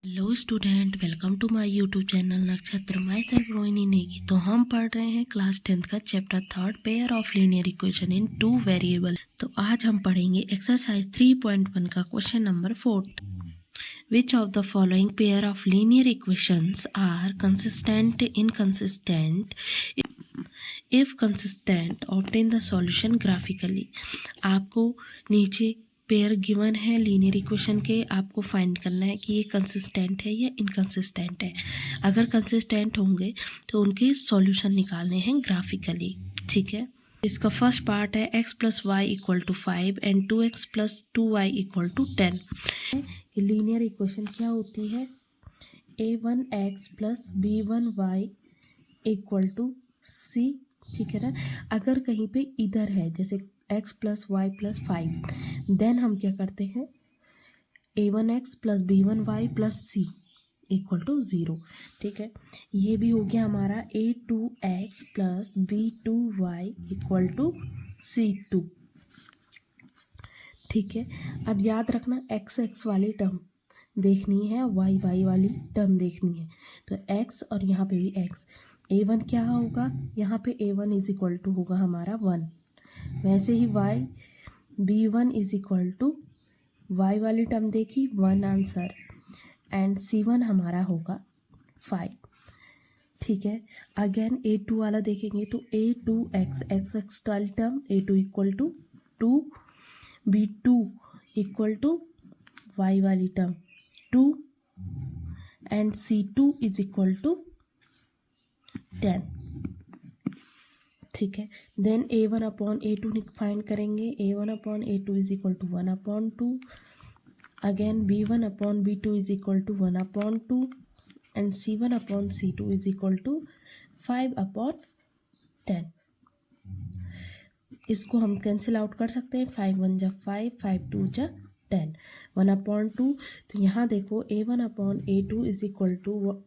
Hello student, welcome to my YouTube channel Nakshatra. Myself Rohini Negi. तो हम पढ़ रहे हैं क्लास 10th का चैप्टर 3 pair of linear equation in 2 variable. तो आज हम पढ़ेंगे एक्सरसाइज 3.1 का question number 4। Which of the following pair of linear equations are consistent inconsistent? If consistent obtain the solution graphically. आपको नीचे पेयर गिवन है लीनियर इक्वेशन के, आपको फाइंड करना है कि ये कंसिस्टेंट है या इनकंसिस्टेंट है। अगर कंसिस्टेंट होंगे तो उनके सॉल्यूशन निकालने हैं ग्राफिकली। ठीक है, इसका फर्स्ट पार्ट है x plus y equal to 5 and 2x plus 2y equal to 10। Linear equation क्या होती है? a1x plus b1y equal to c। ठीक है ना। अगर कहीं पे इधर है जैसे x plus y plus 5, then हम क्या करते हैं a1x plus b1y plus c equal to 0। ठीक है, ये भी हो गया हमारा a2x plus b2y equal to c2। ठीक है, अब याद रखना x वाली टर्म देखनी है, y वाली टर्म देखनी है। तो x और यहाँ पे भी x, a1 क्या होगा यहाँ पे? a1 इज इक्वल टू होगा हमारा 1। वैसे ही y b1 is equal to y वाली टर्म देखी 1 आंसर, एंड c1 हमारा होगा 5। ठीक है, अगेन a2 वाला देखेंगे तो a2x term a2 equal to 2, b2 equal to y वाली term 2 and c2 is equal to 10। ठीक है, then a1 upon a2 find करेंगे। a1 upon a2 is equal to 1 upon 2, again b1 upon b2 is equal to 1 upon 2 and c1 upon c2 is equal to 5 upon 10। इसको हम cancel out कर सकते हैं, 5 1 जा 5, 5 2 जा 10, 1 अपॉन 2। तो यहाँ देखो a1 upon a2 is equal to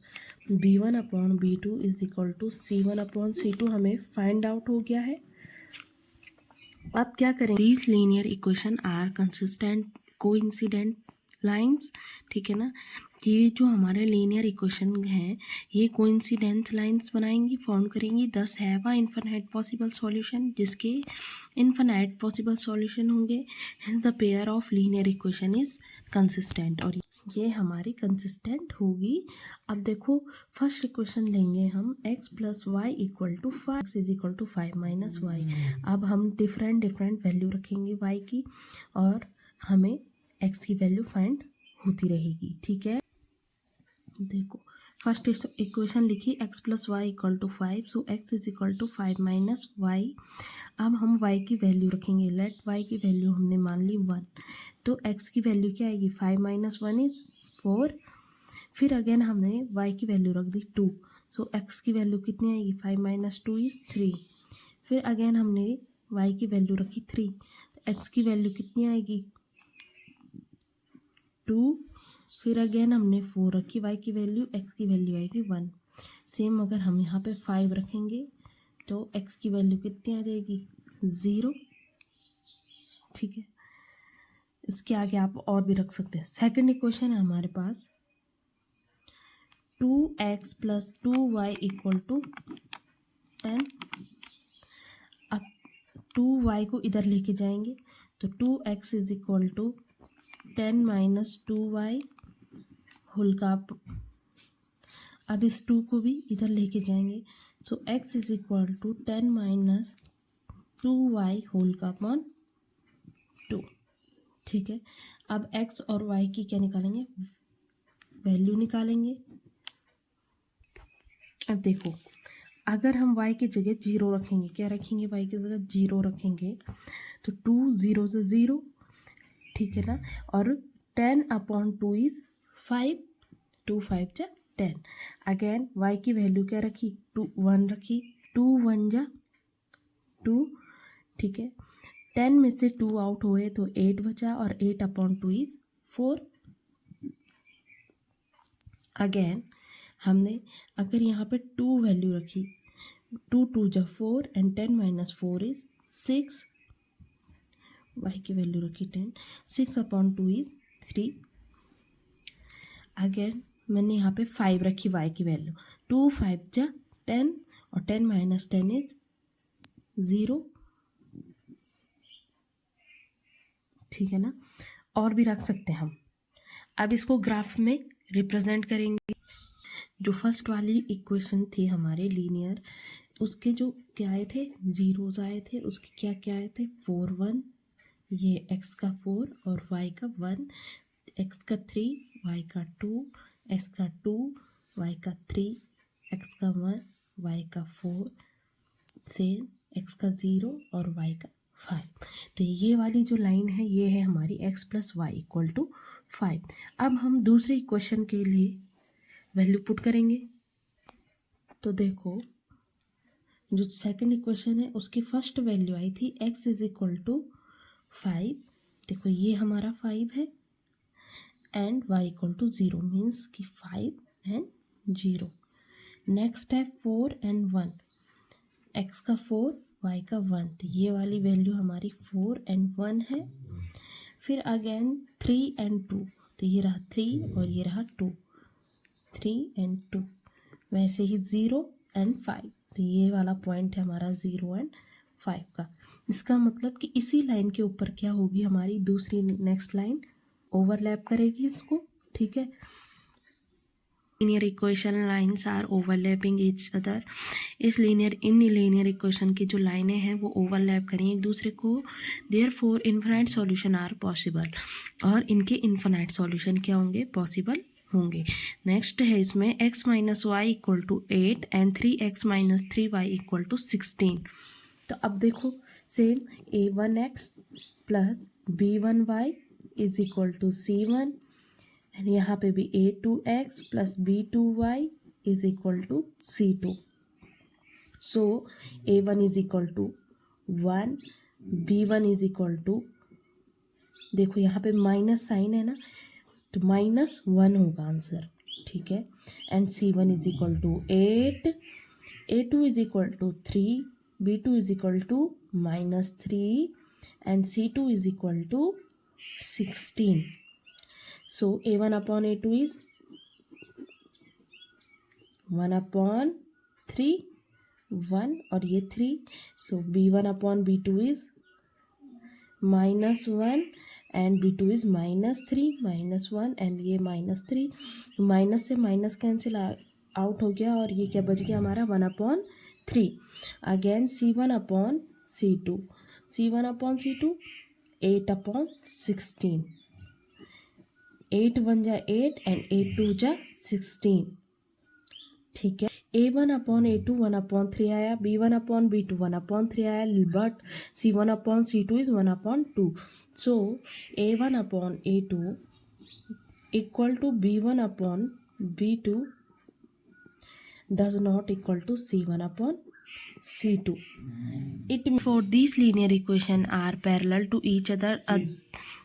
b1 upon b2 is equal to c1 upon c2 हमें फाइंड आउट हो गया है। अब क्या करें? These linear equation are consistent coincident lines. ठीक है ना, ये जो हमारे लीनियर इक्वेशन हैं ये कोइंसिडेंट लाइंस बनाएंगी, फॉर्म करेंगी। दस have a infinite possible solution, जिसके इन्फिनाइट पॉसिबल सॉल्यूशन होंगे। Hence the pair of linear equation is consistent, और ये हमारी कंसिस्टेंट होगी। अब देखो फर्स्ट इक्वेशन लेंगे हम x plus y equal to 5, x is equal to 5 minus y. अब हम डिफरेंट वैल्यू रखेंगे y की और हमें x की वैल्यू फाइंड होती रहेगी। ठीक है, देखो फर्स्ट इक्वेशन लिखी x plus y equal to 5, so x is equal to 5 minus y. अब हम y की वैल्यू रखेंगे, लेट y की वैल्यू हमने मान ली 1, तो x की वैल्यू क्या आएगी? 5 माइनस 1 इज 4। फिर अगेन हमने y की वैल्यू रख दी 2, सो x की वैल्यू कितनी आएगी? 5 माइनस 2 इज 3। फिर अगेन हमने y की वैल्यू रखी 3, तो x की वैल्यू कितनी आएगी? 2। फिर अगेन हमने 4 रखी y की वैल्यू, x की वैल्यू आएगी 1। सेम अगर हम यहाँ पे 5 रखेंगे तो x की वैल्यू कितनी आ जाएगी? 0। ठीक है, इसके आगे आप और भी रख सकते हैं। सेकंड इक्वेशन है हमारे पास 2x plus 2y equal to 10। अब 2y को इधर लेके जाएंगे तो 2x is equal to 10 minus 2y whole का। अब इस 2 को भी इधर लेके जाएंगे, so x is equal to 10 minus 2y whole का अपॉन 2। ठीक है, अब x और y की क्या निकालेंगे? वैल्यू निकालेंगे। अब देखो अगर हम y की जगह 0 रखेंगे, क्या रखेंगे? y की जगह 0 रखेंगे तो 2 0 से 0। ठीक है ना, और 10 अपॉन 2 इज 5, 2 5 जा 10। अगेन y की वैल्यू क्या रखी? 2 1 रखी, 2 1 जा 2। ठीक है, 10 में से 2 आउट हुए तो 8 बचा, और 8 अपॉन 2 इज 4। अगेन हमने अगर यहाँ पे 2 वैल्यू रखी, 2 2 जा 4 एंड 10 माइनस 4 इज 6। y की वैल्यू रखी 10, 6 अपॉन 2 इज 3। अगेन मैंने यहाँ पे 5 रखी y की वैल्यू, 2 5 जा 10 और 10 माइनस 10 इज 0, ठीक है ना। और भी रख सकते हैं हम। अब इसको ग्राफ में रिप्रेजेंट करेंगे। जो फर्स्ट वाली इक्वेशन थी हमारे लीनियर, उसके जो क्या आए थे, जीरोज आए थे, उसके क्या क्या आए थे, 4 1, ये x का 4 और y का 1, x का 3, y का 2, x का 2, y का 3, x का 1, y का 4, सेम x का 0 और y का 5। तो ये वाली जो लाइन है ये है हमारी x plus y equal to 5। अब हम दूसरे इक्वेशन के लिए वैल्यू पुट करेंगे। तो देखो जो सेकंड इक्वेशन है उसकी फर्स्ट वैल्यू आई थी x इज इक्वल टू 5। देखो ये हमारा 5 है and y equal to 0 means कि 5 एंड 0। नेक्स्ट है 4 एंड 1, x का 4 y का 1, तो ये वाली वैल्यू हमारी 4 एंड 1 है। फिर अगेन 3 एंड 2, तो ये रहा 3 और ये रहा 2, 3 एंड 2। वैसे ही 0 एंड 5, तो ये वाला पॉइंट है हमारा 0 एंड 5 का। इसका मतलब कि इसी लाइन के ऊपर क्या होगी, हमारी दूसरी नेक्स्ट लाइन ओवरलैप करेगी इसको, ठीक है। Linear equation lines are overlapping each other. इन लीनियर इक्वेशन की जो लाइनें हैं वो ओवरलैप करें एक दूसरे को। Therefore infinite solution are possible, और इनके इन्फिनाइट सॉल्यूशन क्या होंगे, पॉसिबल होंगे। नेक्स्ट है इसमें x minus y equal to 8 and 3x minus 3y equal to 16। तो अब देखो same a1x plus b1y is equal to c1, and यहाँ पे भी a2x plus b2y is equal to c2। So a1 is equal to 1, b1 is equal to, देखो यहाँ पे minus sign है ना, तो -1 होगा आंसर, ठीक है। And c1 is equal to 8, a2 is equal to 3, b2 is equal to -3 and c2 is equal to 16। So a1 upon a2 is 1 upon 3, 1 और ये 3। So b1 upon b2 is -1 and b2 is -3, -1 and ये -3। Minus से minus cancel out हो गया और ये क्या बच गया हमारा 1 upon 3। Again c1 upon c2, c1 upon c2 8 upon 16, 8 1 जा 8 एंड 8 2 जा 16, ठीक है। a1 अपॉन a2 1 अपॉन 3 आया, b1 अपॉन b2 1 अपॉन 3 आया, but c1 upon c2 is 1 upon 2। So a1 upon a2 equal to b1 upon b2 does not equal to c1 upon c2. It for these linear equation are parallel to each other,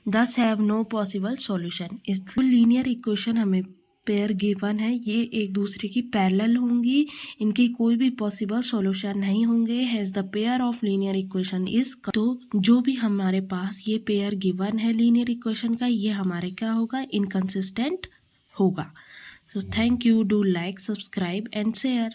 thus have no possible solution. इस linear equation हमें pair given है, ये एक दूसरे की parallel होंगी, इनकी कोई भी पॉसिबल सॉल्यूशन नहीं होंगे। Has the pair of linear equation is, तो जो भी हमारे पास ये पेयर गिवन है लीनियर इक्वेशन का, ये हमारे क्या होगा, इनकंसिस्टेंट होगा। So thank you, do like, subscribe and share.